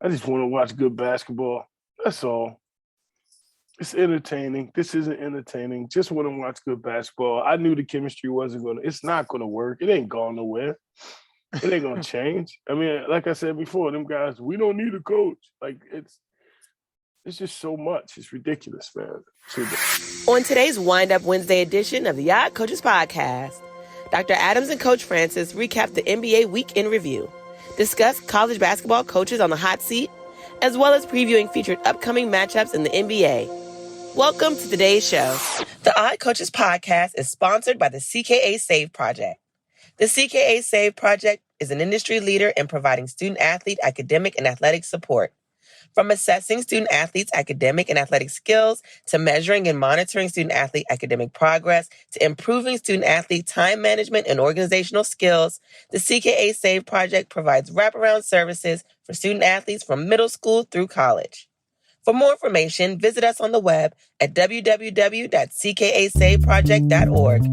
I just want to watch good basketball. That's all. It's entertaining. This isn't entertaining. Just want to watch good basketball. I knew the chemistry wasn't going to, it's not going to work. It ain't going nowhere. It ain't going to change. I mean, like I said before, them guys, we don't need a coach. Like, it's just so much. It's ridiculous, man. On today's Wind Up Wednesday edition of the Yacht Coaches Podcast, Dr. Adams and Coach Francis recap the NBA week in review, discuss college basketball coaches on the hot seat, as well as previewing featured upcoming matchups in the NBA. Welcome to today's show. The Yacht Coaches Podcast is sponsored by the CKA Save Project. The CKA Save Project is an industry leader in providing student-athlete academic and athletic support. From assessing student-athletes' academic and athletic skills, to measuring and monitoring student-athlete academic progress, to improving student-athlete time management and organizational skills, the CKA Save Project provides wraparound services for student-athletes from middle school through college. For more information, visit us on the web at www.ckasaveproject.org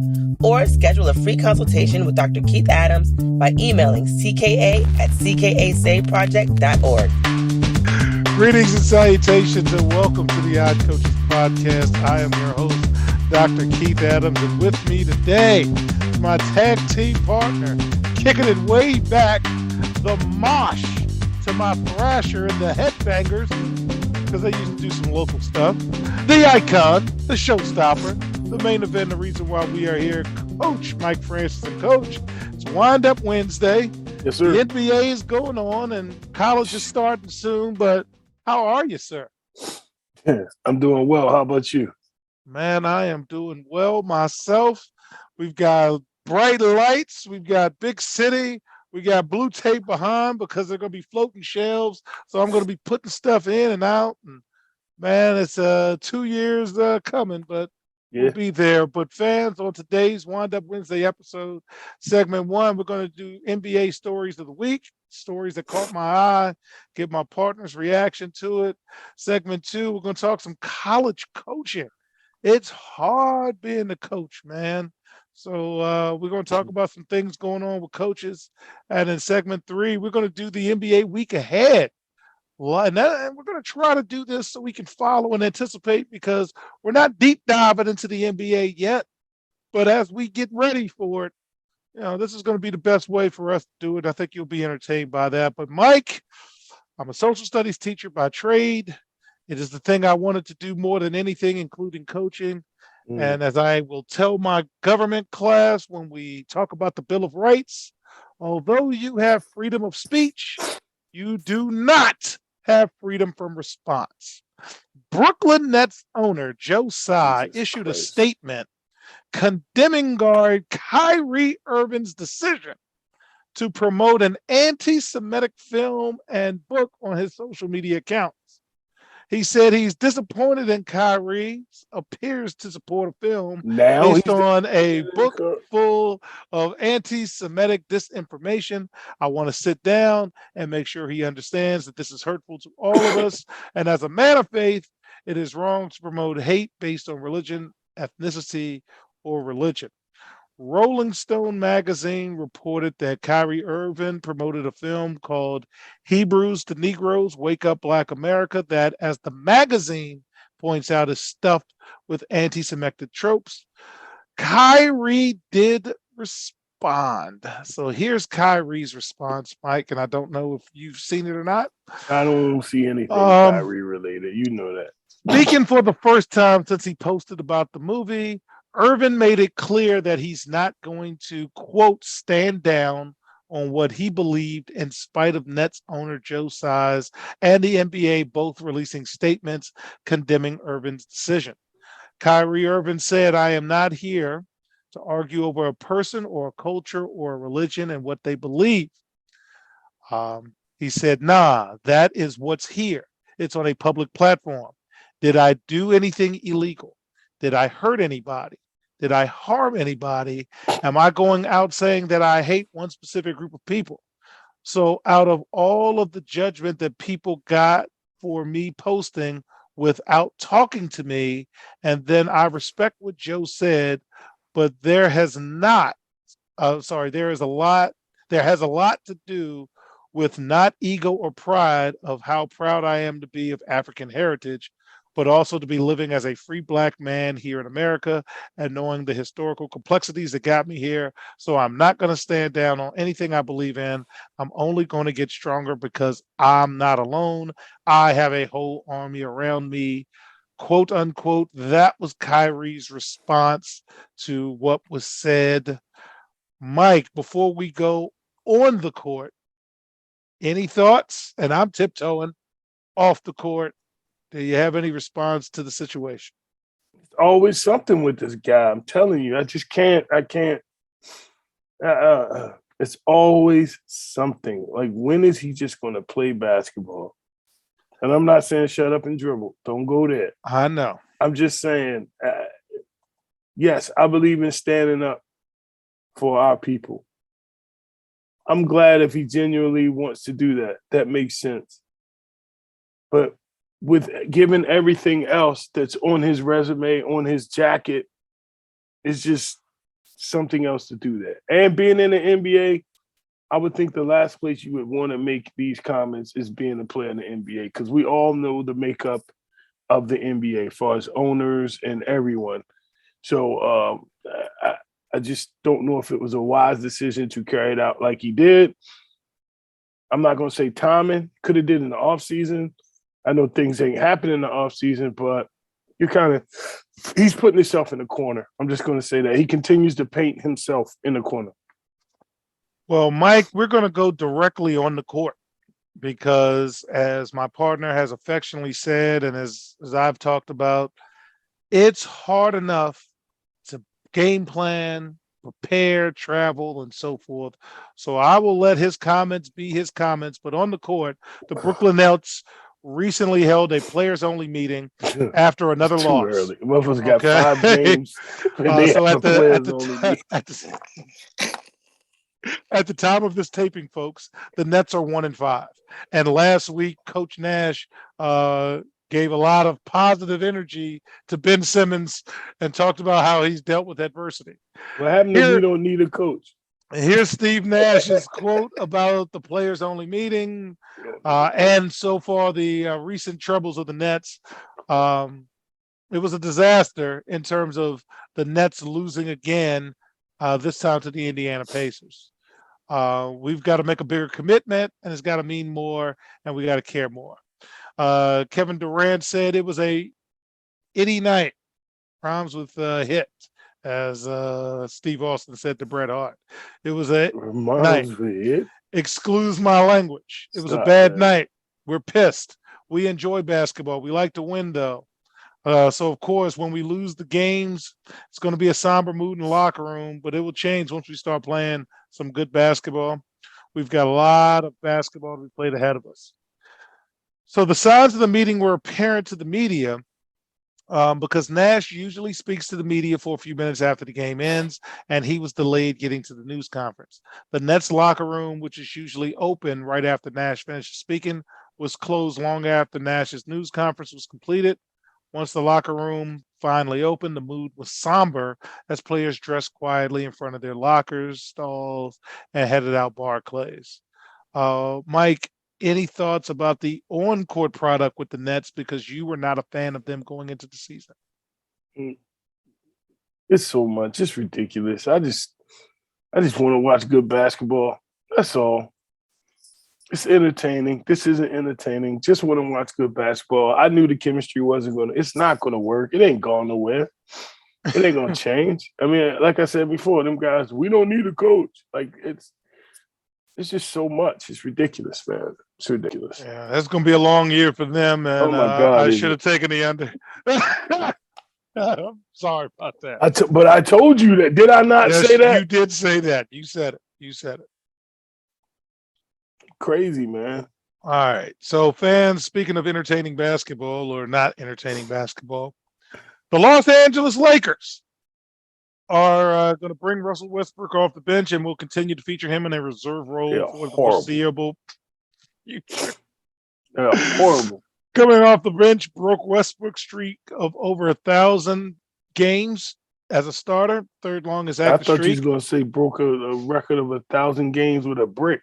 or schedule a free consultation with Dr. Keith Adams by emailing cka@ckasaveproject.org. Greetings and salutations, and welcome to the Yacht Coaches Podcast. I am your host, Dr. Keith Adams, and with me today is my tag team partner, kicking it way back, the Mosh to my Thrasher and the Headbangers, because they used to do some local stuff. The Icon, the Showstopper, the main event, the reason why we are here, Coach Mike Francis. And Coach, it's Wind Up Wednesday. Yes, sir. The NBA is going on, and college is starting soon, but how are you, sir? Yeah, I'm doing well. How about you? Man, I am doing well myself. We've got bright lights. We've got big city. We got blue tape behind because they're going to be floating shelves. So I'm going to be putting stuff in and out. And man, it's 2 years coming, but we'll be there. But fans, on today's Wind Up Wednesday episode, segment 1, we're going to do NBA stories of the week, stories that caught my eye, give my partner's reaction to it. Segment 2, we're going to talk some college coaching. It's hard being a coach, man. So we're going to talk about some things going on with coaches. And in segment 3, we're going to do the NBA week ahead. And we're going to try to do this so we can follow and anticipate, because we're not deep diving into the NBA yet. But as we get ready for it, this is going to be the best way for us to do it. I think you'll be entertained by that. But Mike, I'm a social studies teacher by trade. It is the thing I wanted to do more than anything, including coaching. And as I will tell my government class when we talk about the Bill of Rights, although you have freedom of speech, you do not have freedom from response. Brooklyn Nets owner Joe Tsai issued a statement condemning guard Kyrie Irving's decision to promote an anti-Semitic film and book on his social media accounts. He said he's disappointed in Kyrie appears to support a film based on a book full of anti-Semitic disinformation. I want to sit down and make sure he understands that this is hurtful to all of us. And as a man of faith, it is wrong to promote hate based on religion, ethnicity, or religion. Rolling Stone magazine reported that Kyrie Irving promoted a film called Hebrews to Negroes, Wake Up Black America, that, as the magazine points out, is stuffed with anti-Semitic tropes. Kyrie did respond. So here's Kyrie's response, Mike, and I don't know if you've seen it or not. I don't see anything Kyrie related. You know that. Speaking for the first time since he posted about the movie, Irvin made it clear that he's not going to, quote, stand down on what he believed, in spite of Nets owner Joe Tsai and the NBA both releasing statements condemning Irvin's decision. Kyrie Irving said, "I am not here to argue over a person or a culture or a religion and what they believe." He said, "Nah, that is what's here. It's on a public platform. Did I do anything illegal? Did I hurt anybody? Did I harm anybody? Am I going out saying that I hate one specific group of people?" So out of all of the judgment that people got for me posting without talking to me, and then I respect what Joe said, but there has a lot to do with not ego or pride of how proud I am to be of African heritage, but also to be living as a free Black man here in America and knowing the historical complexities that got me here. So I'm not going to stand down on anything I believe in. I'm only going to get stronger because I'm not alone. I have a whole army around me, quote unquote. That was Kyrie's response to what was said. Mike, before we go on the court, any thoughts? And I'm tiptoeing off the court. Do you have any response to the situation? Always something with this guy. I'm telling you, I just can't. I can't. It's always something. Like, when is he just going to play basketball? And I'm not saying shut up and dribble. Don't go there. I know. I'm just saying, yes, I believe in standing up for our people. I'm glad if he genuinely wants to do that. That makes sense. But with given everything else that's on his resume, on his jacket, it's just something else to do that. And being in the NBA, I would think the last place you would want to make these comments is being a player in the NBA, because we all know the makeup of the NBA as far as owners and everyone. So I just don't know if it was a wise decision to carry it out like he did. I'm not going to say timing. Could have did in the offseason. I know things ain't happening in the offseason, but he's putting himself in the corner. I'm just going to say that. He continues to paint himself in the corner. Well, Mike, we're going to go directly on the court because, as my partner has affectionately said, and as I've talked about, it's hard enough to game plan, prepare, travel, and so forth. So I will let his comments be his comments. But on the court, the Brooklyn Nets recently held a players-only meeting after another Too loss. early. Motherfuckers got 5 games. So at the time of this taping, folks, the Nets are 1-5. And last week, Coach Nash gave a lot of positive energy to Ben Simmons and talked about how he's dealt with adversity. What happened if we don't need a coach? Here's Steve Nash's quote about the players-only meeting and so far the recent troubles of the Nets. It was a disaster in terms of the Nets losing again, this time to the Indiana Pacers. We've got to make a bigger commitment, and it's got to mean more, and we got to care more. Kevin Durant said it was a itty night, rhymes with hit, as Steve Austin said to Bret Hart. It was a night. Excuse my language. It was a bad night. We're pissed. We enjoy basketball. We like to win, though. So, of course, when we lose the games, it's going to be a somber mood in the locker room, but it will change once we start playing some good basketball. We've got a lot of basketball to be played ahead of us. So the signs of the meeting were apparent to the media because Nash usually speaks to the media for a few minutes after the game ends, and he was delayed getting to the news conference. The Nets locker room, which is usually open right after Nash finishes speaking, was closed long after Nash's news conference was completed. Once the locker room finally opened, the mood was somber as players dressed quietly in front of their lockers, stalls, and headed out Barclays. Mike, any thoughts about the on-court product with the Nets, because you were not a fan of them going into the season? It's so much. It's ridiculous. I just want to watch good basketball. That's all. It's entertaining. This isn't entertaining. Just want to watch good basketball. I knew the chemistry wasn't going to – it's not going to work. It ain't going nowhere. It ain't going to change. I mean, like I said before, them guys, we don't need a coach. Like, it's just so much. It's ridiculous, man. It's ridiculous. Yeah, that's going to be a long year for them, and oh my God, I should have taken the under. I'm sorry about that. But I told you that. Did I not say that? You did say that. You said it. Crazy, man. All right. So, fans, speaking of entertaining basketball or not entertaining basketball, the Los Angeles Lakers are going to bring Russell Westbrook off the bench, and will continue to feature him in a reserve role for the foreseeable future. Yeah, horrible. Coming off the bench, broke Westbrook's streak of over 1,000 games as a starter, third longest active streak. I thought you was going to say broke a record of 1,000 games with a brick.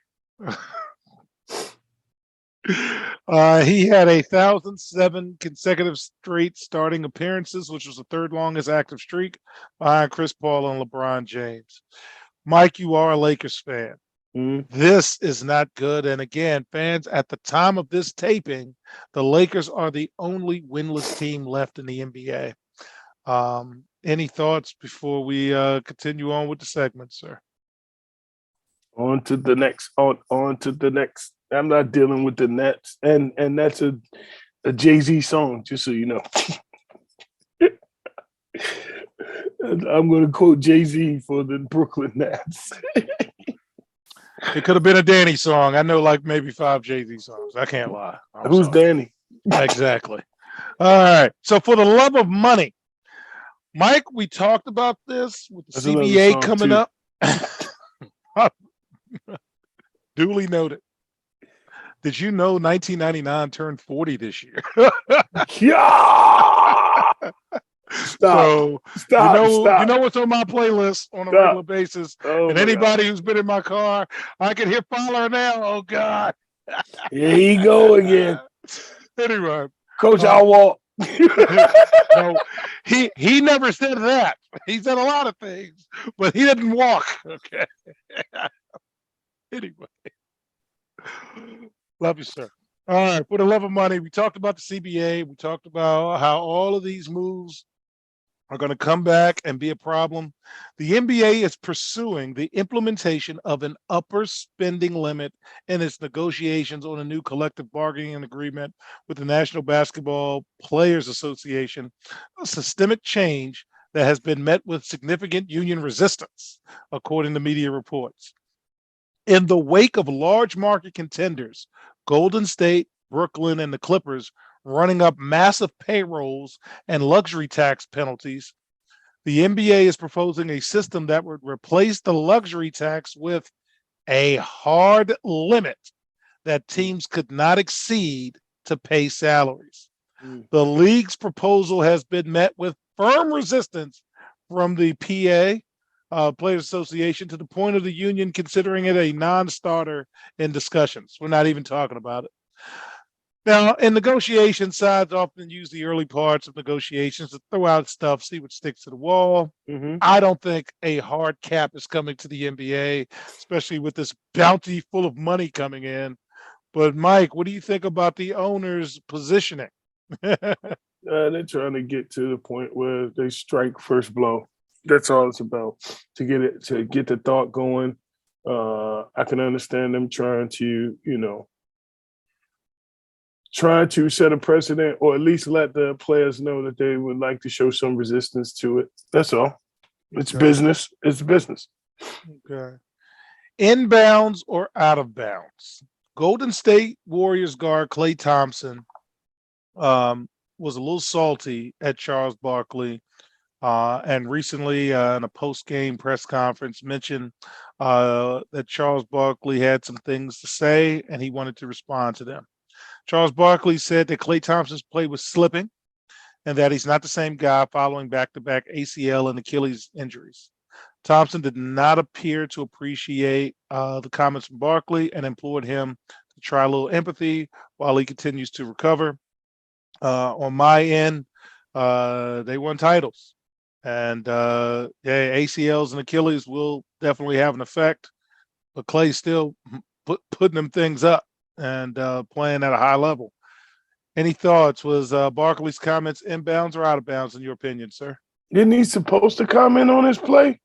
He had 1,007 consecutive straight starting appearances, which was the third longest active streak behind Chris Paul and LeBron James. Mike, you are a Lakers fan. Mhm. This is not good. And again, fans, at the time of this taping, the Lakers are the only winless team left in the NBA. Any thoughts before we continue on with the segment, sir? On to the next. On to the next. I'm not dealing with the Nets, and that's a Jay-Z song, just so you know. I'm going to quote Jay-Z for the Brooklyn Nets. It could have been a Danny song. I know like maybe 5 Jay-Z songs. I can't lie. Who's sorry. Danny? Exactly. All right. So for the love of money, Mike, we talked about this with the That's another CBA song, coming too. up. Duly noted. Did you know 1999 turned 40 this year? Yeah! Stop. Stop. You know what's on my playlist on a regular basis. Oh, And my anybody God. who's been in my car, I can hear Fowler now. Oh God. Here he go again. Anyway. Coach, I'll walk. No, he never said that. He said a lot of things, but he didn't walk. Okay. Anyway. Love you, sir. All right. For the love of money, we talked about the CBA. We talked about how all of these moves are going to come back and be a problem. The NBA is pursuing the implementation of an upper spending limit in its negotiations on a new collective bargaining agreement with the National Basketball Players Association, a systemic change that has been met with significant union resistance, according to media reports. In the wake of large market contenders, Golden State, Brooklyn, and the Clippers running up massive payrolls and luxury tax penalties, the NBA is proposing a system that would replace the luxury tax with a hard limit that teams could not exceed to pay salaries. The league's proposal has been met with firm resistance from the Players Association, to the point of the union considering it a non-starter in discussions. We're not even talking about it. Now, in negotiations, sides often use the early parts of negotiations to throw out stuff, see what sticks to the wall. Mm-hmm. I don't think a hard cap is coming to the NBA, especially with this bounty full of money coming in. But Mike, what do you think about the owners' positioning? They're trying to get to the point where they strike first blow. That's all it's about. To get the thought going. I can understand them trying to set a precedent, or at least let the players know that they would like to show some resistance to it. That's all. It's business. It's business. Okay. Inbounds or out of bounds? Golden State Warriors guard Klay Thompson was a little salty at Charles Barkley, and recently in a post-game press conference mentioned that Charles Barkley had some things to say and he wanted to respond to them. Charles Barkley said that Klay Thompson's play was slipping and that he's not the same guy following back-to-back ACL and Achilles injuries. Thompson did not appear to appreciate the comments from Barkley and implored him to try a little empathy while he continues to recover. On my end, they won titles. And ACLs and Achilles will definitely have an effect, but Klay's still putting them things up and playing at a high level. Any thoughts? Was Barkley's comments inbounds or out of bounds in your opinion, sir? Isn't he supposed to comment on his play?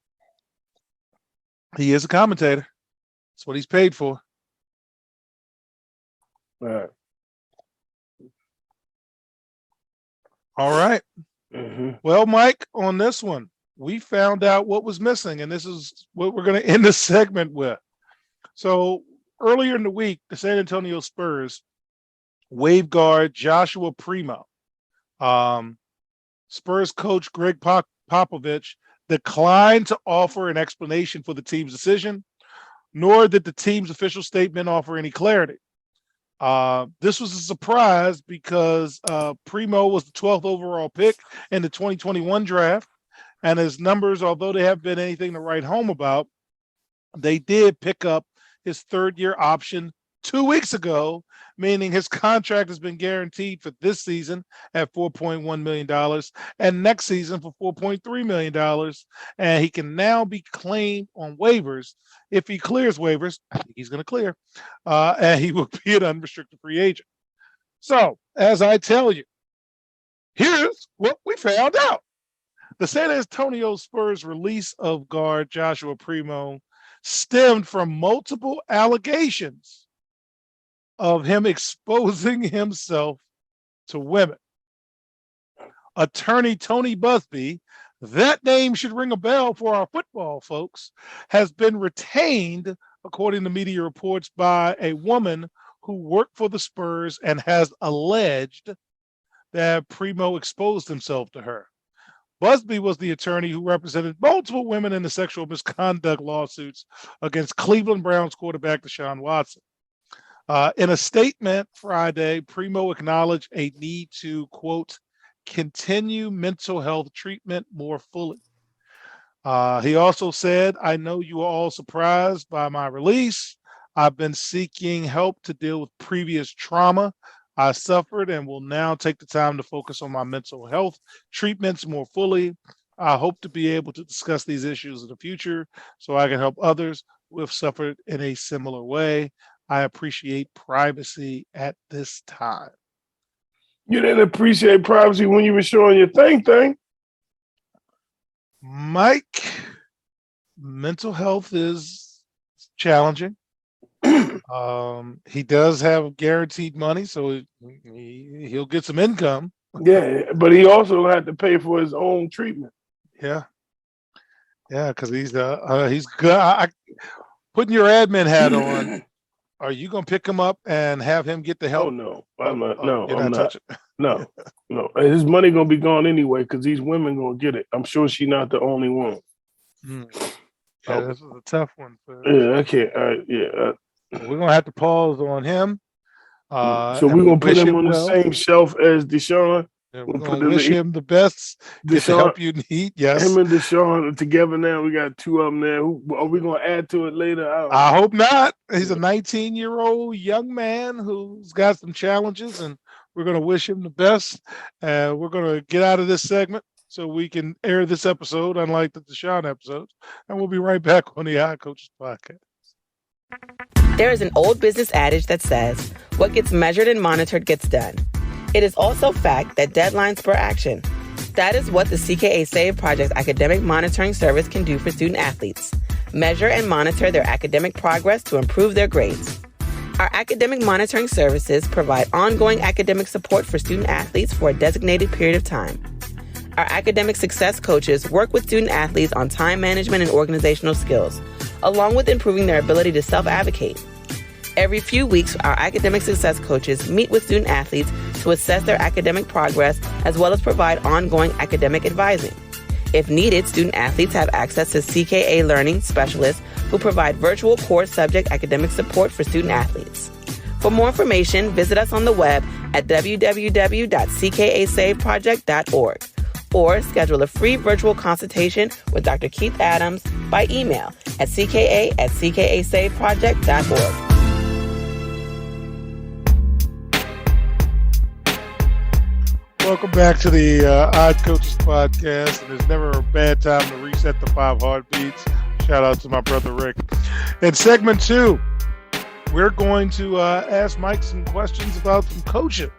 He is a commentator. That's what he's paid for. All right. All right. Mm-hmm. Well, Mike, on this one, we found out what was missing, and this is what we're going to end the segment with. So earlier in the week, the San Antonio Spurs waived guard Joshua Primo. Spurs coach Greg Popovich declined to offer an explanation for the team's decision, nor did the team's official statement offer any clarity. This was a surprise because Primo was the 12th overall pick in the 2021 draft, and his numbers, although they haven't been anything to write home about, they did pick up his third-year option 2 weeks ago meaning his contract has been guaranteed for this season at $4.1 million and next season for $4.3 million. And he can now be claimed on waivers. If he clears waivers, I think he's going to clear, and he will be an unrestricted free agent. So, as I tell you, here's what we found out. The San Antonio Spurs release of guard Joshua Primo stemmed from multiple allegations of him exposing himself to women. Attorney Tony Busby, that name should ring a bell for our football folks, has been retained, according to media reports, by a woman who worked for the Spurs and has alleged that Primo exposed himself to her. Busby was the attorney who represented multiple women in the sexual misconduct lawsuits against Cleveland Browns quarterback Deshaun Watson. In a statement Friday, Primo acknowledged a need to, quote, continue mental health treatment more fully. He also said, I know you are all surprised by my release. I've been seeking help to deal with previous trauma I suffered and will now take the time to focus on my mental health treatments more fully. I hope to be able to discuss these issues in the future so I can help others who have suffered in a similar way. I appreciate privacy at this time. You didn't appreciate privacy when you were showing your thing. Mike, mental health is challenging. He does have guaranteed money, so he'll get some income. Yeah, but he also had to pay for his own treatment. Yeah, because he's good. Putting your admin hat on, are you gonna pick him up and have him get the help? Oh no, I'm not. No, you're I'm not. touching. No. His money gonna be gone anyway because these women gonna get it. I'm sure she's not the only one. Yeah, this is a tough one. Yeah, I can't. Yeah. We're gonna have to pause on him. So we're gonna put him on the same shelf as Deshaun. Yeah, we're gonna wish him the best. Get the help you need. Yes. Him and Deshaun are together now. We got two of them there. Are we gonna add to it later? I hope not. He's a 19-year-old young man who's got some challenges, and we're gonna wish him the best. We're gonna get out of this segment so we can air this episode, unlike the Deshaun episodes, and we'll be right back on the High Coaches Podcast. There is an old business adage that says, what gets measured and monitored gets done. It is also fact that deadlines spur action. That is what the CKA Save Project academic monitoring service can do for student athletes. Measure and monitor their academic progress to improve their grades. Our academic monitoring services provide ongoing academic support for student athletes for a designated period of time. Our academic success coaches work with student athletes on time management and organizational skills, along with improving their ability to self-advocate. Every few weeks, our academic success coaches meet with student athletes to assess their academic progress, as well as provide ongoing academic advising. If needed, student athletes have access to CKA Learning Specialists who provide virtual core subject academic support for student athletes. For more information, visit us on the web at www.ckasaveproject.org or schedule a free virtual consultation with Dr. Keith Adams by email at cka@ckasaveproject.org. Welcome back to the Odd Coaches Podcast, and there's never a bad time to reset the 5 heartbeats. Shout out to my brother Rick. In segment 2, we're going to ask Mike some questions about some coaching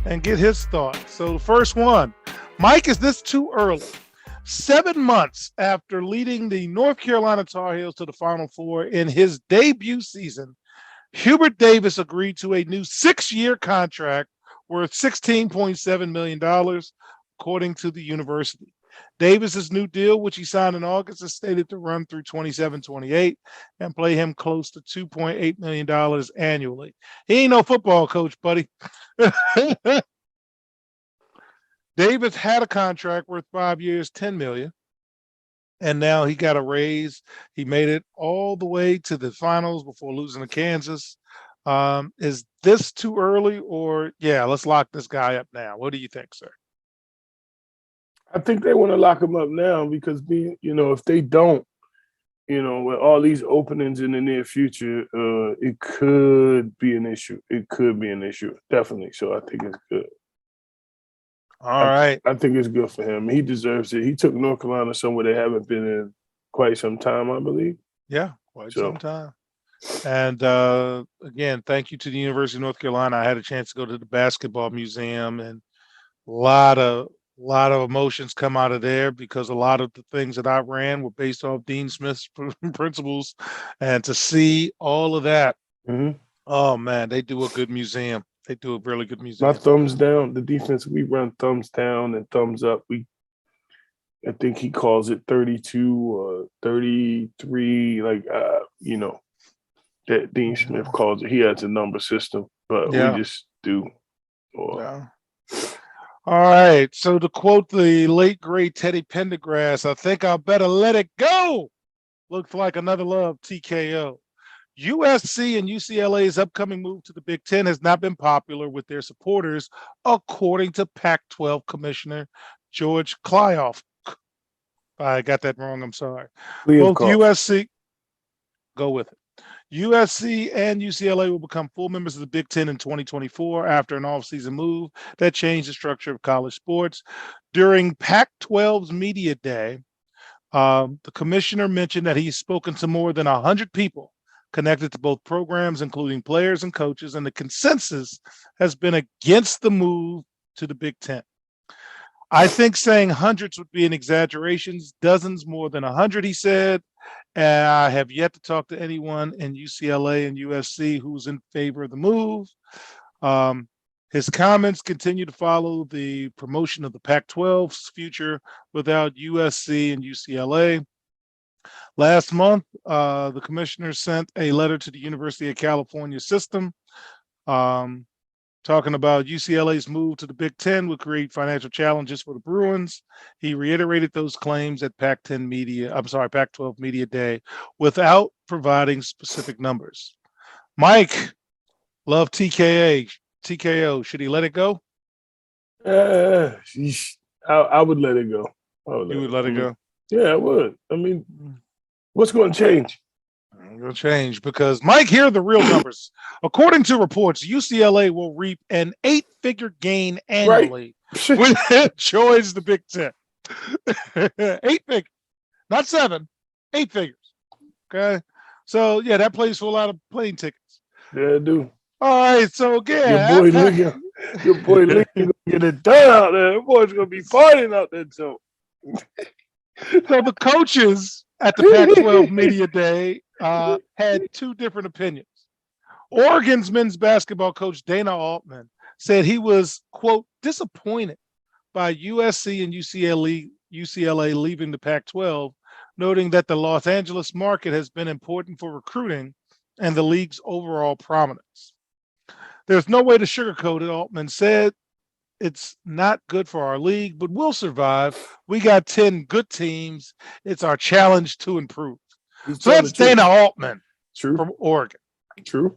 and get his thoughts. So the first one, Mike, is this too early? 7 months after leading the North Carolina Tar Heels to the Final Four in his debut season, Hubert Davis agreed to a new 6-year contract worth $16.7 million, according to the university. Davis's new deal, which he signed in August, is stated to run through 27-28 and play him close to $2.8 million annually. He ain't no football coach, buddy. Davis had a contract worth 5 years, $10 million, and now he got a raise. He made it all the way to the finals before losing to Kansas. Is this too early, or let's lock this guy up now? What do you think, sir? I think they want to lock him up now because if they don't, with all these openings in the near future, it could be an issue. It could be an issue, definitely. So I think it's good. All right. I think it's good for him. He deserves it. He took North Carolina somewhere they haven't been in quite some time, I believe. Yeah, quite So some time. And again, thank you to the University of North Carolina. I had a chance to go to the basketball museum, and a lot of emotions come out of there because a lot of the things that I ran were based off Dean Smith's principles, and to see all of that, mhm. oh man, they do a good museum. They do a really good My museum. thumbs down. The defense, we run thumbs down and thumbs up. I think he calls it 32 or 33, like that Dean Smith calls it. He has a number system, but we Yeah. just do. Yeah. All right. So to quote the late great Teddy Pendergrass, I think I better let it go. Looks like another love TKO. USC and UCLA's upcoming move to the Big Ten has not been popular with their supporters, according to Pac-12 Commissioner George Klyoff. I got that wrong. I'm sorry. Both USC, go with it. USC and UCLA will become full members of the Big Ten in 2024 after an offseason move that changed the structure of college sports. During Pac-12's media day, the commissioner mentioned that he's spoken to more than 100 people connected to both programs, including players and coaches, and the consensus has been against the move to the Big Ten. I think saying hundreds would be an exaggeration. Dozens more than 100, he said. And I have yet to talk to anyone in UCLA and USC who's in favor of the move. His comments continue to follow the promotion of the Pac-12's future without USC and UCLA. Last month, the commissioner sent a letter to the University of California system talking about UCLA's move to the Big Ten would create financial challenges for the Bruins. He reiterated those claims at Pac-12 Media Day without providing specific numbers. Mike, love TKO. Should he let it go? I would let it go. You would let it go? Yeah, I would. I mean, what's going to change? It'll change because, Mike, here are the real numbers. According to reports, UCLA will reap an 8-figure gain annually when it joins the Big Ten. 8 figures, not 7, 8 figures. Okay. So, yeah, that plays for a lot of plane tickets. Yeah, I do. All right. So, again, your boy Lee gonna get it done out there. That boy's going to be partying out there, so. So, the coaches at the Pac-12 Media Day had 2 different opinions. Oregon's men's basketball coach Dana Altman said he was, quote, disappointed by USC and UCLA leaving the Pac-12, noting that the Los Angeles market has been important for recruiting and the league's overall prominence. There's no way to sugarcoat it, Altman said. It's not good for our league, but we'll survive. We got 10 good teams. It's our challenge to improve. So that's Dana Altman from Oregon. True.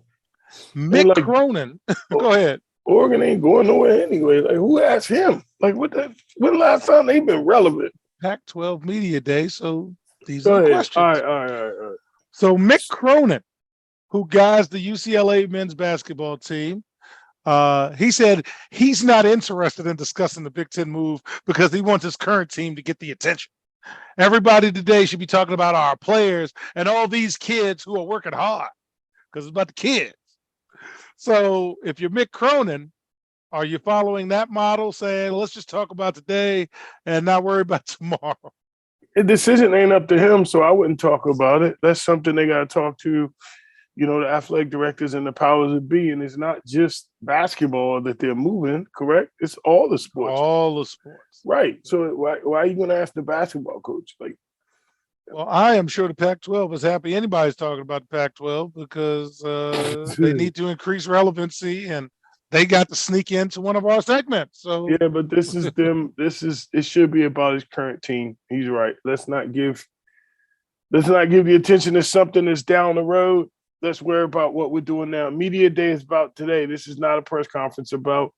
Mick Cronin, go ahead. Oregon ain't going nowhere anyway. Like, who asked him? Like, when the last time they've been relevant? Pac-12 Media Day. So these are the questions. All right. So Mick Cronin, who guides the UCLA men's basketball team, he said he's not interested in discussing the Big Ten move because he wants his current team to get the attention. Everybody today should be talking about our players and all these kids who are working hard because it's about the kids. So if you're Mick Cronin, are you following that model saying, let's just talk about today and not worry about tomorrow? The decision ain't up to him, so I wouldn't talk about it. That's something they got to talk to, the athletic directors and the powers that be. And it's not just basketball that they're moving, correct? It's all the sports. All the sports. Right. So why are you going to ask the basketball coach? Well, I am sure the Pac-12 is happy anybody's talking about the Pac-12 because they need to increase relevancy and they got to sneak into one of our segments. So yeah, but this is them. It should be about his current team. He's right. Let's not give the attention to something that's down the road. Let's worry about what we're doing now. Media Day is about today. This is not a press conference about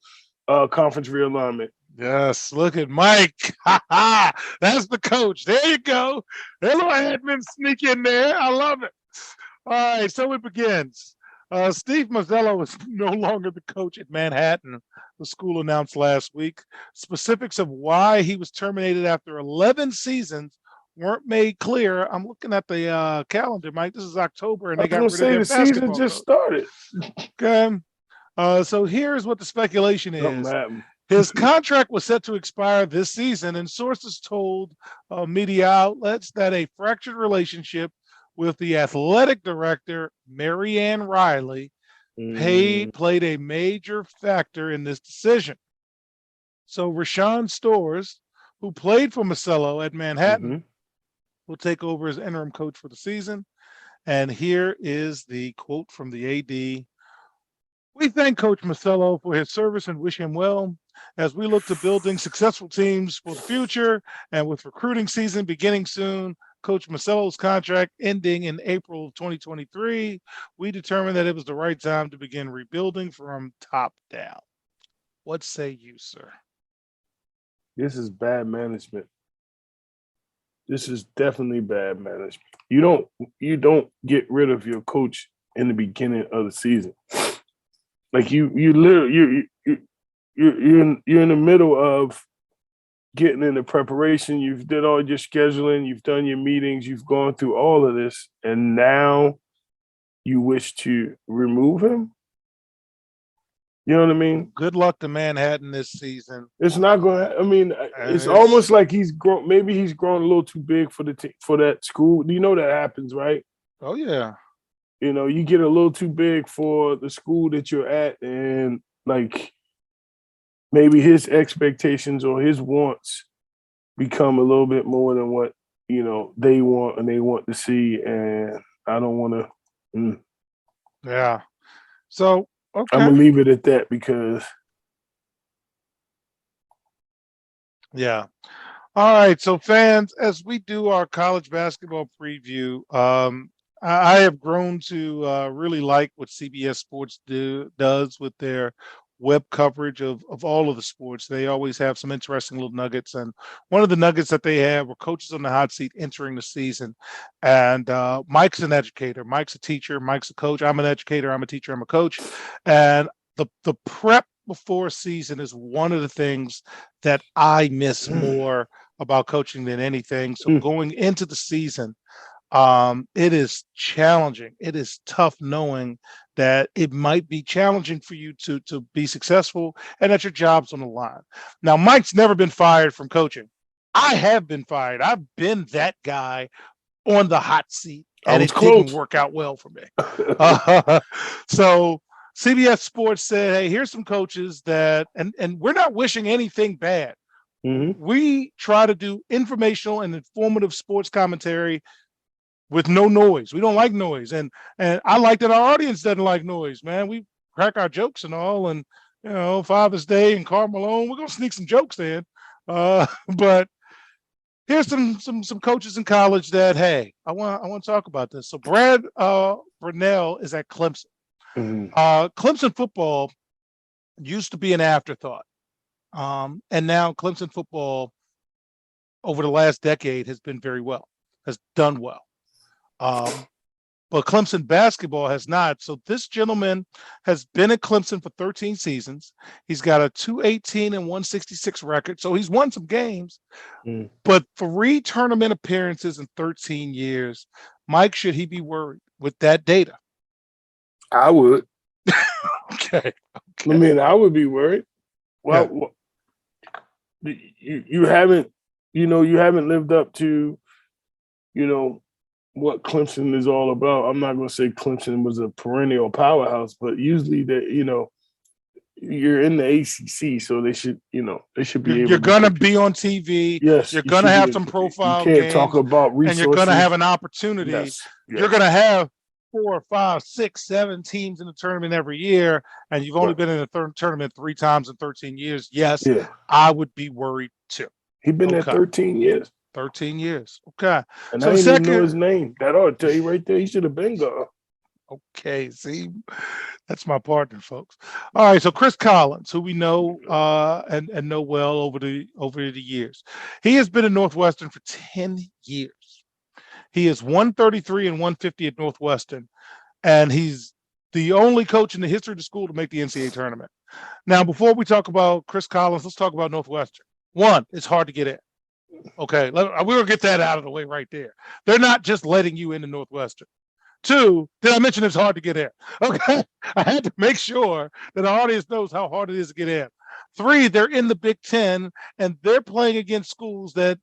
conference realignment. Yes, look at Mike. That's the coach. There you go. Hello, admin sneak in there. I love it. All right, so it begins. Steve Mazzello is no longer the coach at Manhattan, the school announced last week. Specifics of why he was terminated after 11 seasons weren't made clear. I'm looking at the calendar, Mike. This is October, and I they was got gonna rid of say their the season basketball just coach. started. Okay. So here's what the speculation Something is. happened. His contract was set to expire this season, and sources told media outlets that a fractured relationship with the athletic director, Marianne Riley, played a major factor in this decision. So Rashawn Stores, who played for Masello at Manhattan, will take over as interim coach for the season. And here is the quote from the AD. We thank Coach Masello for his service and wish him well as we look to building successful teams for the future. And with recruiting season beginning soon, Coach Masello's contract ending in April of 2023, we determined that it was the right time to begin rebuilding from top down. What say you, sir? This is bad management. This is definitely bad management. You don't get rid of your coach in the beginning of the season. Like you literally you're in the middle of getting into preparation. You've did all your scheduling. You've done your meetings. You've gone through all of this, and now you wish to remove him. You know what I mean? Good luck to Manhattan this season. It's not going to, I mean, it's It's- almost like he's grown, maybe he's grown a little too big for for that school. You know that happens, right? Oh, yeah. You know, you get a little too big for the school that you're at, and like maybe his expectations or his wants become a little bit more than what, you know, they want and they want to see. And I don't want to. Yeah. So, I'm okay. going to leave it at that because. Yeah. All right. So, fans, as we do our college basketball preview, I have grown to really like what CBS Sports does with their web coverage of all of the sports. They always have some interesting little nuggets. And one of the nuggets that they have were coaches on the hot seat entering the season. And Mike's an educator. Mike's a teacher. Mike's a coach. I'm an educator. I'm a teacher. I'm a coach. And the prep before a season is one of the things that I miss more about coaching than anything. So going into the season, it is challenging. It is tough knowing that it might be challenging for you to be successful and that your job's on the line. Now, Mike's never been fired from coaching. I have been fired. I've been that guy on the hot seat, and it didn't work out well for me. So CBS Sports said, hey, here's some coaches that, and we're not wishing anything bad. We try to do informational and informative sports commentary with no noise. We don't like noise. And I like that our audience doesn't like noise, man. We crack our jokes and all, and you know, Father's Day and Karl Malone, we're gonna sneak some jokes in. But here's some coaches in college that, hey, I want to talk about this. So Brad Brunell is at Clemson. Clemson football used to be an afterthought. And now Clemson football over the last decade has been very well, has done well. But Clemson basketball has not. So this gentleman has been at Clemson for 13 seasons. He's got a 218 and 166 record. So he's won some games, but 3 tournament appearances in 13 years. Mike, should he be worried with that data? I would. Okay. I mean, I would be worried. Well, you haven't lived up to, you know, what Clemson is all about. I'm not going to say Clemson was a perennial powerhouse, but usually you're in the ACC, so they should be able. You're going to be on TV. Yes, you're going to have some profile. You can't talk about resources, and you're going to have an opportunity. Yes. You're going to have 4, 5, 6, 7 teams in the tournament every year, and you've only been in the tournament 3 times in 13 years. Yes, I would be worried too. He's been there 13 years. 13 years. Okay. And so I didn't even know his name. That ought to tell you right there. He should have been gone. Okay, see, that's my partner, folks. All right, so Chris Collins, who we know and know well over the years, he has been in Northwestern for 10 years. He is 133 and 150 at Northwestern, and he's the only coach in the history of the school to make the NCAA tournament. Now, before we talk about Chris Collins, let's talk about Northwestern. One, it's hard to get in. Okay, we'll get that out of the way right there. They're not just letting you into Northwestern. Two, did I mention it's hard to get in? Okay, I had to make sure that the audience knows how hard it is to get in. Three, they're in the Big Ten, and they're playing against schools that,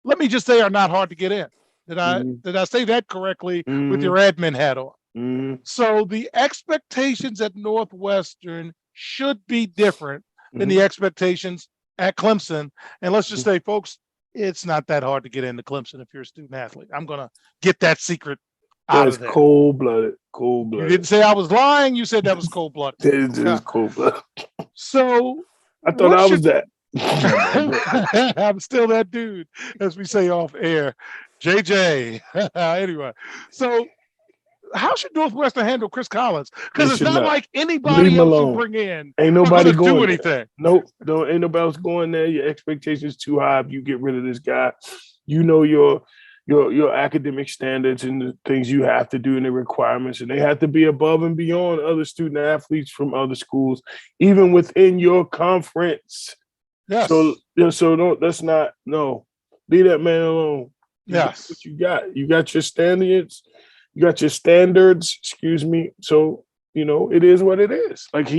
let me just say, are not hard to get in. Did I say that correctly with your admin hat on? So the expectations at Northwestern should be different than the expectations at Clemson. And let's just say, folks, it's not that hard to get into Clemson if you're a student athlete. I'm going to get that secret out of there. Cold-blooded. You didn't say I was lying. You said that was cold-blooded. It is cold-blooded. So I thought I was that. I'm still that dude, as we say off air. JJ. Anyway, so how should Northwestern handle Chris Collins? Because it's not like anybody else you bring in. Ain't nobody going do anything. Nope. Ain't nobody else going there. Your expectations too high if you get rid of this guy. You know your academic standards and the things you have to do and the requirements, and they have to be above and beyond other student athletes from other schools, even within your conference. Yes. So leave that man alone. Yes. What you got? You got your standards. You got your standards. Excuse me. So it is what it is. Like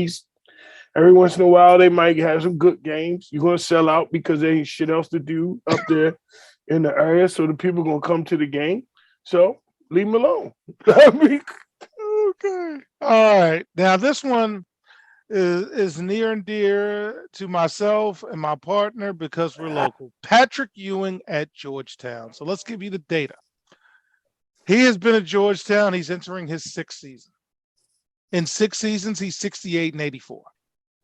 every once in a while they might have some good games. You're gonna sell out because there ain't shit else to do up there in the area. So the people gonna come to the game. So leave him alone. Okay. All right. Now this one is near and dear to myself and my partner because we're local. Patrick Ewing at Georgetown. So let's give you the data. He has been at Georgetown. He's entering his 6th season. In 6 seasons, he's 68 and 84.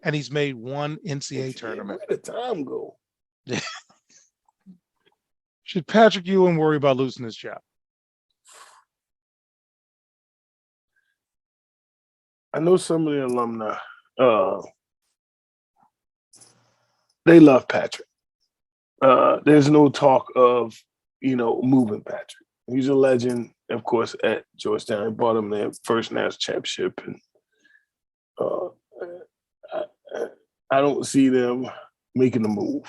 And he's made one NCAA tournament. Where did time go? Should Patrick Ewing worry about losing his job? I know some of the alumni. They love Patrick. There's no talk of moving Patrick. He's a legend, of course, at Georgetown. He brought him their first national championship, and I don't see them making the move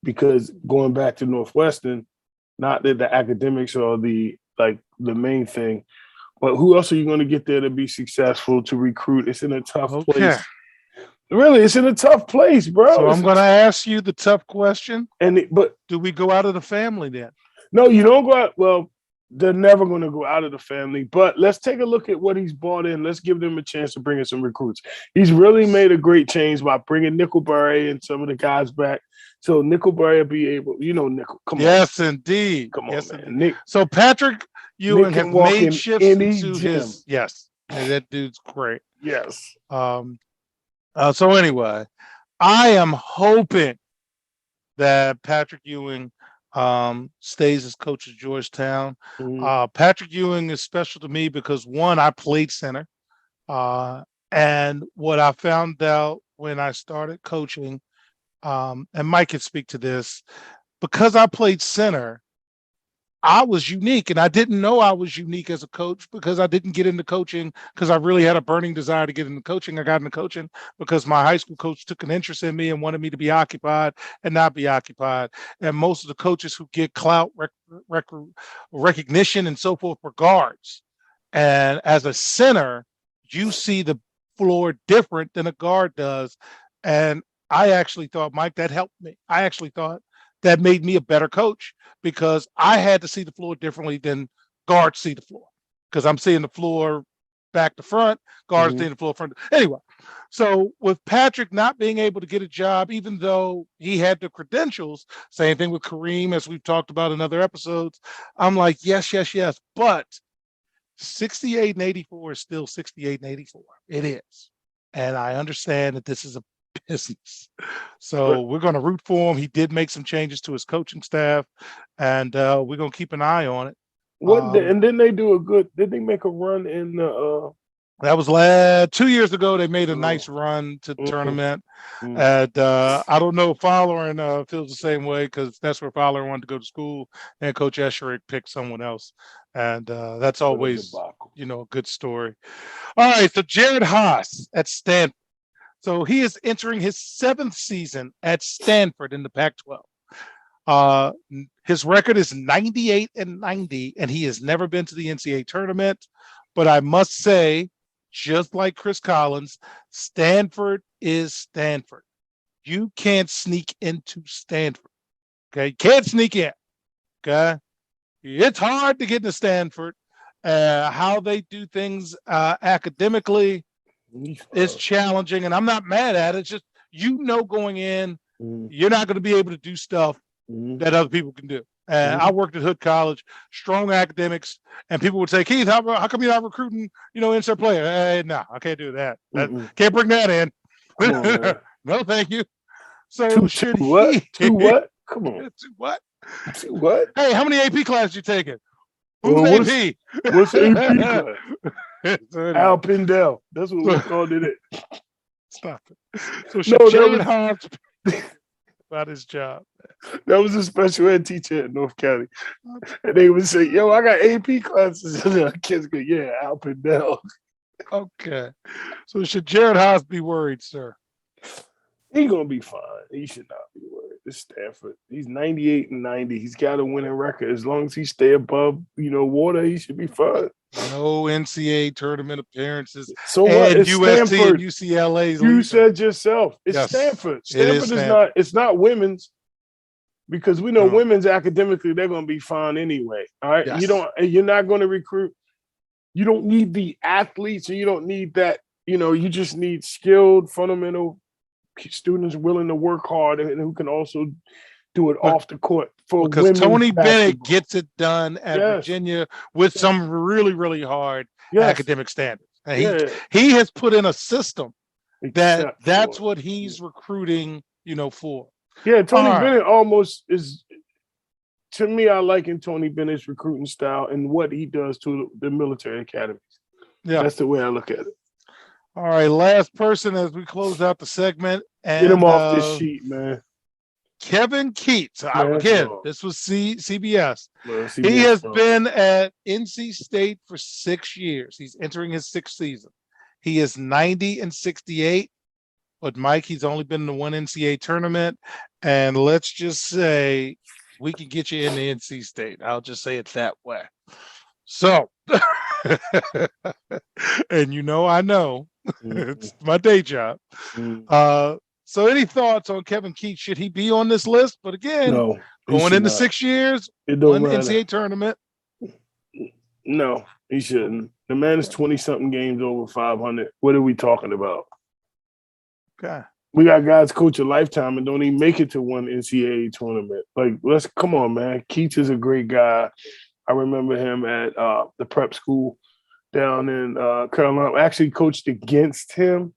because going back to Northwestern, not that the academics are the main thing, but who else are you going to get there to be successful to recruit? It's in a tough place. Really, it's in a tough place, bro. So I'm going to ask you the tough question. But do we go out of the family then? No, you don't go out. Well, they're never going to go out of the family. But let's take a look at what he's brought in. Let's give them a chance to bring in some recruits. He's really made a great change by bringing Nickelberry and some of the guys back. So Nickelberry will be able, Nickel. Come on. Yes, indeed. Come on, yes, man. Nick. So Patrick Ewing have made shifts into gym. his. Yes, and that dude's great. Yes. So anyway, I am hoping that Patrick Ewing stays as coach at Georgetown. Patrick Ewing is special to me because one, I played center. And what I found out when I started coaching, and Mike can speak to this, because I played center, I was unique, and I didn't know I was unique as a coach because I didn't get into coaching because I really had a burning desire to get into coaching. I got into coaching because my high school coach took an interest in me and wanted me to be occupied and not be occupied. And most of the coaches who get clout, recognition, and so forth were guards. And as a center, you see the floor different than a guard does. And I actually thought, Mike, that helped me. I actually thought that made me a better coach because I had to see the floor differently than guards see the floor. Because I'm seeing the floor back to front, guards seeing the floor front. Anyway, so with Patrick not being able to get a job, even though he had the credentials, same thing with Kareem, as we've talked about in other episodes, I'm like, yes. But 68 and 84 is still 68 and 84. It is. And I understand that this is a business. So we're going to root for him. He did make some changes to his coaching staff, and we're going to keep an eye on it. And then they do a good. Did they make a run in the? That was 2 years ago. They made a nice run to the tournament. And I don't know if Fowler feels the same way, because that's where Fowler wanted to go to school, and Coach Esherick picked someone else. And that's always, a good story. All right, so Jared Haas at Stanford. So he is entering his 7th season at Stanford in the Pac-12. His record is 98-90, and he has never been to the NCAA tournament. But I must say, just like Chris Collins, Stanford is Stanford. You can't sneak into Stanford. Okay, you can't sneak in. Okay, it's hard to get into Stanford. How they do things academically is challenging, and I'm not mad at it. It's just, going in, you're not going to be able to do stuff that other people can do. I worked at Hood College, strong academics, and people would say, Keith, how come you're not recruiting, insert player? No, I can't do that. Can't bring that in. On, no, thank you. So should what? he? To what? Come on. To what? To what? Hey, how many AP classes you taking? Who's AP? What's AP class? Al Pindell. That's what we called it. Stop it. So should Jared Haas about his job? That was a special ed teacher at North County. And they would say, yo, I got AP classes. And the kids go, yeah, Al Pindell. Okay. So should Jared Haas be worried, sir? He's going to be fine. He should not be worried. It's Stanford. He's 98-90. He's got a winning record. As long as he stay above, water, he should be fine. No NCAA tournament appearances. So what? It's USC Stanford. and UCLA. You said yourself. It's Stanford. Stanford is not. It's not women's, because we know women's academically they're going to be fine anyway. All right. Yes. You're not going to recruit. You don't need the athletes, or you don't need that. You just need skilled, fundamental students willing to work hard and who can also do it off the court. Because Tony Bennett gets it done at Virginia with some really, really hard academic standards. And he has put in a system that's what he's recruiting, for. Yeah, Tony Bennett almost is. To me, I liken Tony Bennett's recruiting style and what he does to the military academies. Yeah, that's the way I look at it. All right, last person as we close out the segment. And, get him off this sheet, man. Kevin Keats. Again, this was CBS. He has been at NC State for 6 years. He's entering his 6th season. He is 90-68. But Mike, he's only been in the one NCAA tournament. And let's just say we can get you into NC State. I'll just say it that way. So, and I know it's my day job. So any thoughts on Kevin Keats? Should he be on this list? But again, going into 6 years, one NCAA tournament. No, he shouldn't. The man is 20-something games over 500. What are we talking about? Okay. We got guys coach a lifetime and don't even make it to one NCAA tournament. Like, come on, man. Keats is a great guy. I remember him at the prep school down in Carolina. I actually coached against him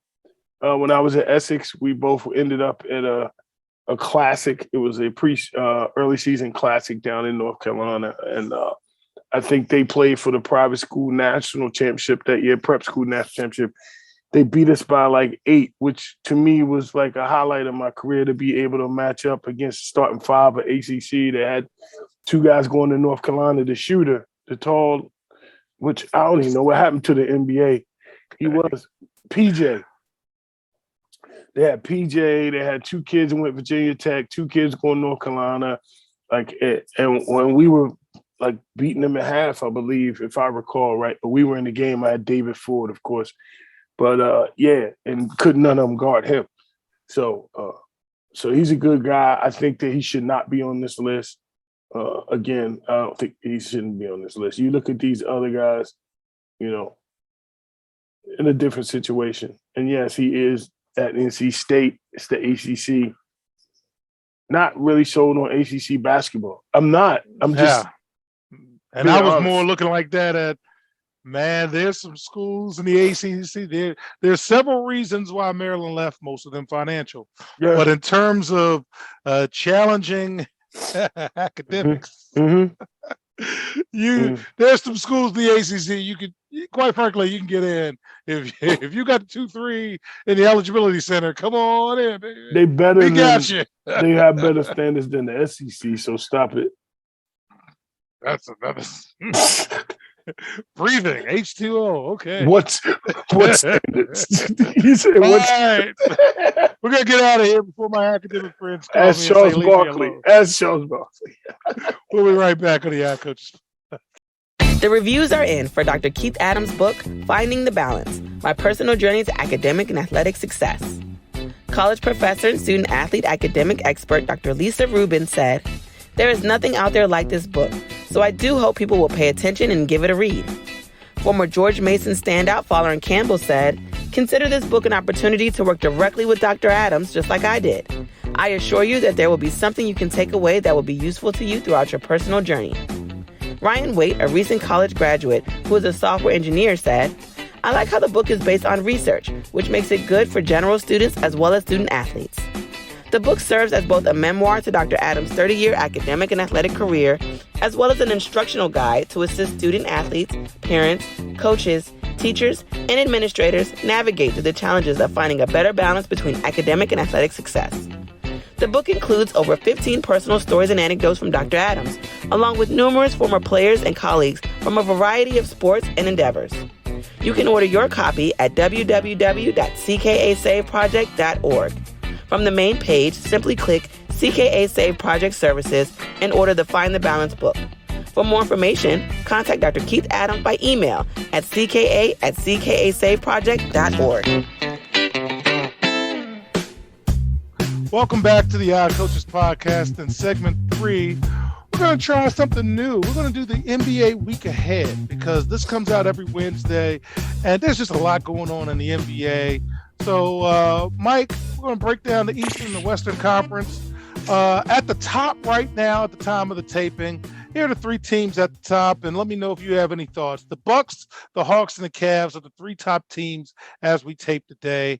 when I was at Essex. We both ended up at a classic. It was a early season classic down in North Carolina. And I think they played for the private school national championship that year, prep school national championship. They beat us by like 8, which to me was like a highlight of my career, to be able to match up against starting 5 at ACC. They had 2 guys going to North Carolina, the shooter, the tall, which I don't even know what happened to the NBA. He was PJ. They had PJ. They had 2 kids who went Virginia Tech, 2 kids going to North Carolina. And when we were like beating them at half, I believe, if I recall right, but we were in the game. I had David Ford, of course. But and could none of them guard him. So he's a good guy. I think that he should not be on this list. Again, I don't think he shouldn't be on this list. You look at these other guys, in a different situation. And yes, he is at NC State. It's the ACC. Not really sold on ACC basketball. I'm not. I'm just. And I was more looking like that at. Man, there's some schools in the ACC. There's several reasons why Maryland left, most of them financial. Yeah. But in terms of challenging academics, There's some schools in the ACC you could, quite frankly, you can get in if you got the 2-3 in the eligibility center. Come on in, baby. They better We than got you. they have better standards than the SEC. So stop it. That's another breathing. H2O. Okay. What standards? You said All what? right. We're gonna get out of here before my academic friends call Ask me Charles and say, leave me Barkley. alone. Ask Charles Barkley. We'll be right back on the Yacht Coaches. The reviews are in for Dr. Keith Adams' book, Finding the Balance, My Personal Journey to Academic and Athletic Success. College professor and student athlete academic expert Dr. Lisa Rubin said, "There is nothing out there like this book, so I do hope people will pay attention and give it a read." Former George Mason standout Fallon Campbell said, "Consider this book an opportunity to work directly with Dr. Adams, just like I did. I assure you that there will be something you can take away that will be useful to you throughout your personal journey." Ryan Waite, a recent college graduate who is a software engineer, said, "I like how the book is based on research, which makes it good for general students as well as student athletes." The book serves as both a memoir to Dr. Adams' 30-year academic and athletic career, as well as an instructional guide to assist student athletes, parents, coaches, teachers, and administrators navigate through the challenges of finding a better balance between academic and athletic success. The book includes over 15 personal stories and anecdotes from Dr. Adams, along with numerous former players and colleagues from a variety of sports and endeavors. You can order your copy at www.ckasaveproject.org. From the main page, simply click CKA Save Project Services and order the Find the Balance book. For more information, contact Dr. Keith Adams by email at cka@ckasaveproject.org. Welcome back to the Yacht Coaches Podcast. In segment 3, we're going to try something new. We're going to do the NBA week ahead because this comes out every Wednesday, and there's just a lot going on in the NBA. So, Mike, we're going to break down the Eastern and the Western Conference. At the top right now, at the time of the taping, here are the 3 teams at the top, and let me know if you have any thoughts. The Bucks, the Hawks, and the Cavs are the 3 top teams as we tape today.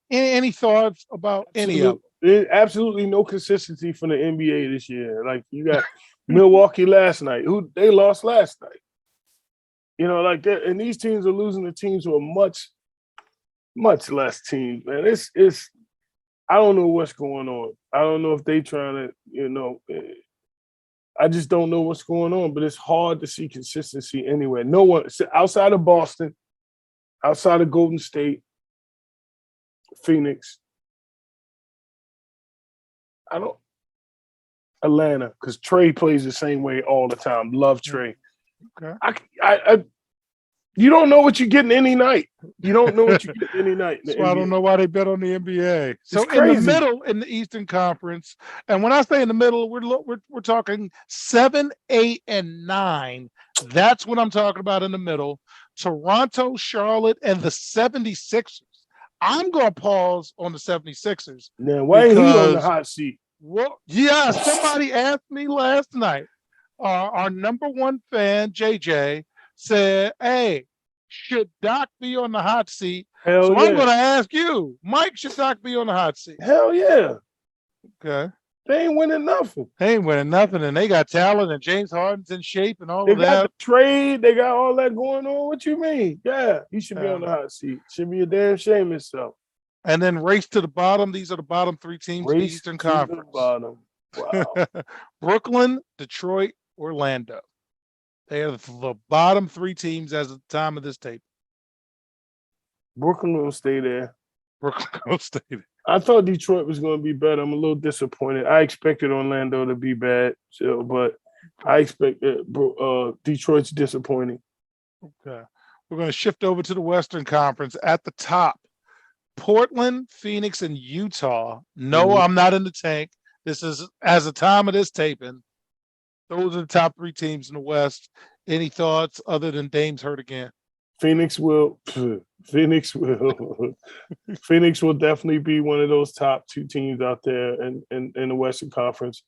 Any thoughts about any of them? There's absolutely no consistency from the NBA this year. Like, you got Milwaukee last night, who they lost last night. You know, like that, and these teams are losing to teams who are much less teams, man. It's I don't know what's going on. I don't know if they trying to, I just don't know what's going on, but it's hard to see consistency anywhere. No one outside of Boston, outside of Golden State, Phoenix. Atlanta, because Trey plays the same way all the time. Love Trey. Okay. You don't know what you're getting any night. You don't know what you get any night. So I don't know why they bet on the NBA. So crazy. In the middle, in the Eastern Conference, and when I say in the middle, we're talking 7, 8, and 9. That's what I'm talking about in the middle. Toronto, Charlotte, and the 76ers. I'm going to pause on the 76ers. Now, why ain't he on the hot seat? Well, yeah, somebody asked me last night. Our number 1 fan, JJ, said, "Hey, should Doc be on the hot seat?" Hell so yeah. I'm going to ask you, Mike, should Doc be on the hot seat? Hell yeah. Okay. They ain't winning nothing. They ain't winning nothing, and they got talent, and James Harden's in shape and all They of got that. the trade. They got all that going on. What you mean? Yeah, he should be on the hot seat. Should be a damn shame himself. And then race to the bottom. These are the bottom 3 teams in the Eastern Conference. The bottom. Wow. Brooklyn, Detroit, Orlando. They are the bottom 3 teams as of the time of this tape. Brooklyn will stay there. Brooklyn will stay there. I thought Detroit was going to be better. I'm a little disappointed. I expected Orlando to be bad, but I expect Detroit's disappointing. Okay. We're going to shift over to the Western Conference. At the top, Portland, Phoenix, and Utah. No, I'm not in the tank. This is, as the time of this taping, those are the top 3 teams in the West. Any thoughts other than Dame's hurt again? Phoenix will definitely be one of those top 2 teams out there in the Western Conference.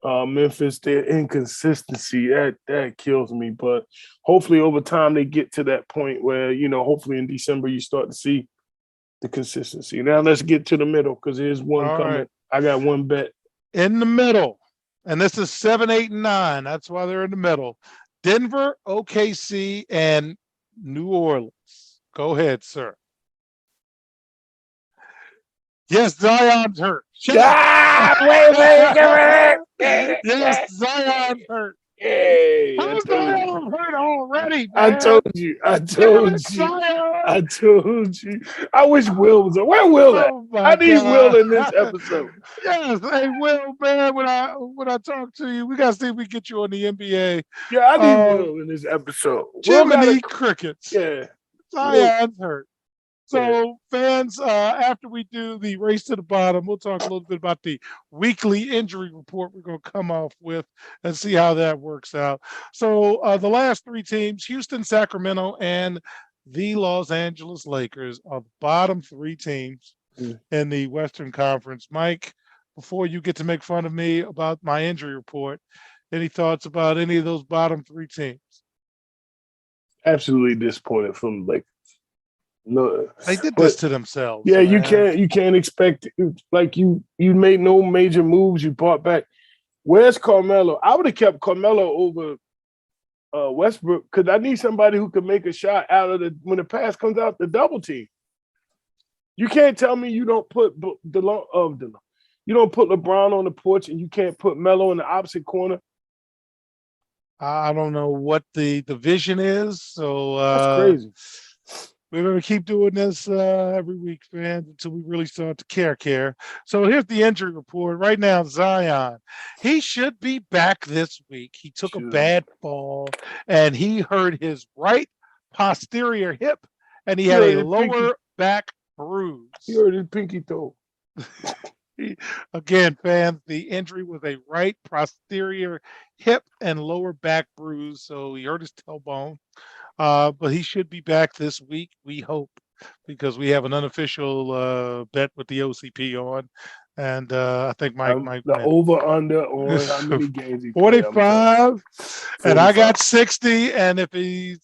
Memphis, their inconsistency, that kills me. But hopefully over time they get to that point where, hopefully in December you start to see the consistency. Now let's get to the middle because here's one coming. Right. I got one bet. In the middle, And this is 7, 8, and 9. That's why they're in the middle. Denver, OKC, and New Orleans. Go ahead, sir. Yes, Zion's hurt. Shut up. Wait, Yes, Zion's hurt. Hey, I How's told you. Zion hurt already, I man? told you. I told you. Zion. I told you. I wish Will was on. Where Will at? Oh my I need Will God. in this episode. Yes, hey Will, man. When I talk to you, we gotta see if we get you on the NBA. Yeah, I need Will in this episode. Will got Jiminy Crickets. yeah. Zion's hurt. So, Yeah. fans, after we do the race to the bottom, we'll talk a little bit about the weekly injury report we're going to come off with and see how that works out. So, the last three teams, Houston, Sacramento, and the Los Angeles Lakers, are the bottom three teams in the Western Conference. Mike, before you get to make fun of me about my injury report, any thoughts about any of those bottom three teams? Absolutely disappointed from the Lakers. No, They did this to themselves. Yeah, man. you can't expect like you made no major moves. You bought back. Where's Carmelo? I would have kept Carmelo over Westbrook because I need somebody who can make a shot out of when the pass comes out the double team. You can't tell me you don't put you don't put LeBron on the porch and you can't put Melo in the opposite corner. I don't know what the vision is. So That's crazy. We're going to keep doing this every week, fans, until we really start to care. So here's the injury report. Right now, Zion, he should be back this week. He took a bad fall, and he hurt his right posterior hip, and he had a lower back bruise. He hurt his pinky toe. Again, fans, the injury was a right posterior hip and lower back bruise, so he hurt his tailbone. But he should be back this week, we hope, because we have an unofficial bet with the OCP on. And I think Mike the over-under on how many games he 45, and I got 60. And if he's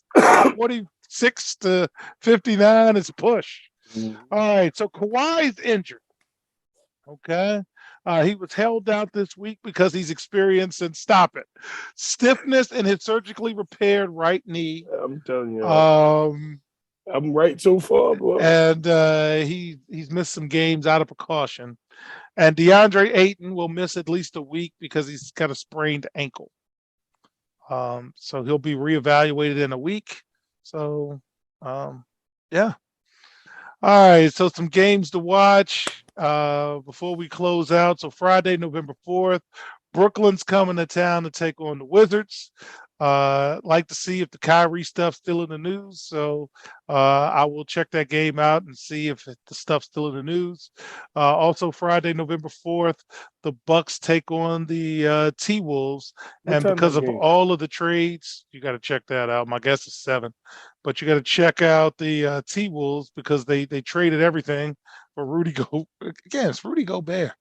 46 to 59, it's push. All right, so Kawhi's injured. Okay. He was held out this week because he's experiencing, stop it, stiffness in his surgically repaired right knee. I'm telling you. I'm right so far, bro. And he's missed some games out of precaution. And DeAndre Ayton will miss at least a week because he's got a sprained ankle. So he'll be reevaluated in a week. So, yeah. All right, so some games to watch before we close out. So Friday, November 4th, Brooklyn's coming to town to take on the Wizards. Like to see if the Kyrie stuff's still in the news. So I will check that game out and see if the stuff's still in the news. Also Friday, November 4th, the Bucks take on the T-Wolves. And because of all of the trades, you got to check that out. My guess is 7. But you got to check out the T-Wolves because they traded everything for Rudy Gobert. Again, it's Rudy Gobert.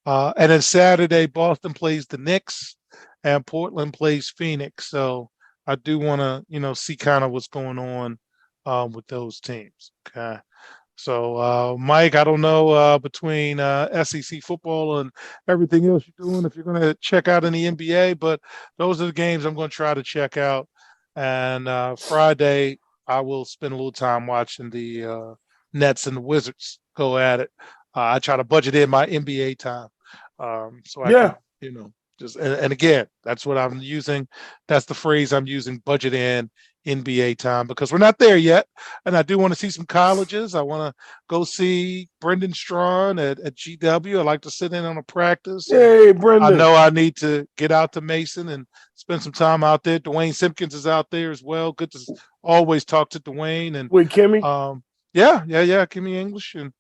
And then Saturday, Boston plays the Knicks and Portland plays Phoenix. So I do want to, see kind of what's going on with those teams. Okay. So, Mike, I don't know between SEC football and everything else you're doing, if you're going to check out any NBA, but those are the games I'm going to try to check out. And Friday, I will spend a little time watching the Nets and the Wizards go at it. I try to budget in my NBA time. So I can, just, and again, that's what I'm using. That's the phrase I'm using, budget in NBA time, because we're not there yet. And I do want to see some colleges. I want to go see Brendan Strawn at GW. I like to sit in on a practice. Hey, Brendan. I know I need to get out to Mason and spend some time out there. Dwayne Simpkins is out there as well. Good to always talk to Dwayne. And with Kimmy. Yeah, Kimmy English. And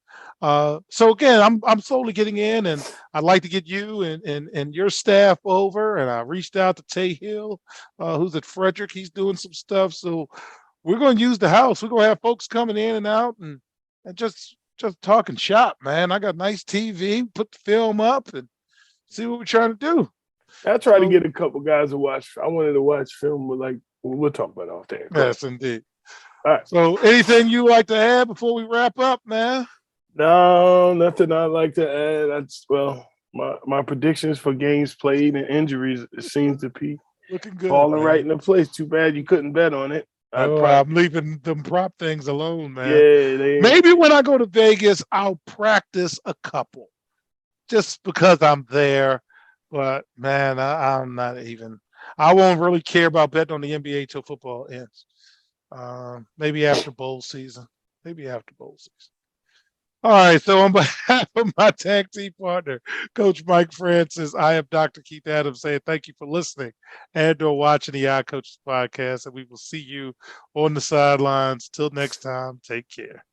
so again, I'm slowly getting in, and I'd like to get you and your staff over. And I reached out to Tay Hill, who's at Frederick. He's doing some stuff. So we're going to use the house. We're going to have folks coming in and out and just talking shop, man. I got nice TV, put the film up and see what we're trying to do. I try to get a couple guys to watch. I wanted to watch film with we'll talk about it off there. Yes, indeed. All right. So anything you like to add before we wrap up, man? No, nothing I'd like to add. My predictions for games played and injuries seems to be Looking good, falling right man. into place. Too bad you couldn't bet on it. I'd Oh, probably I'm leaving them prop things alone, man. yeah. They ain't. Maybe when I go to Vegas, I'll practice a couple just because I'm there. But man, I'm not even. I won't really care about betting on the NBA till football ends. Maybe after bowl season. Maybe after bowl season. All right. So on behalf of my tag team partner, Coach Mike Francis, I am Dr. Keith Adams saying thank you for listening and or watching the Coaches podcast. And we will see you on the sidelines. Till next time, take care.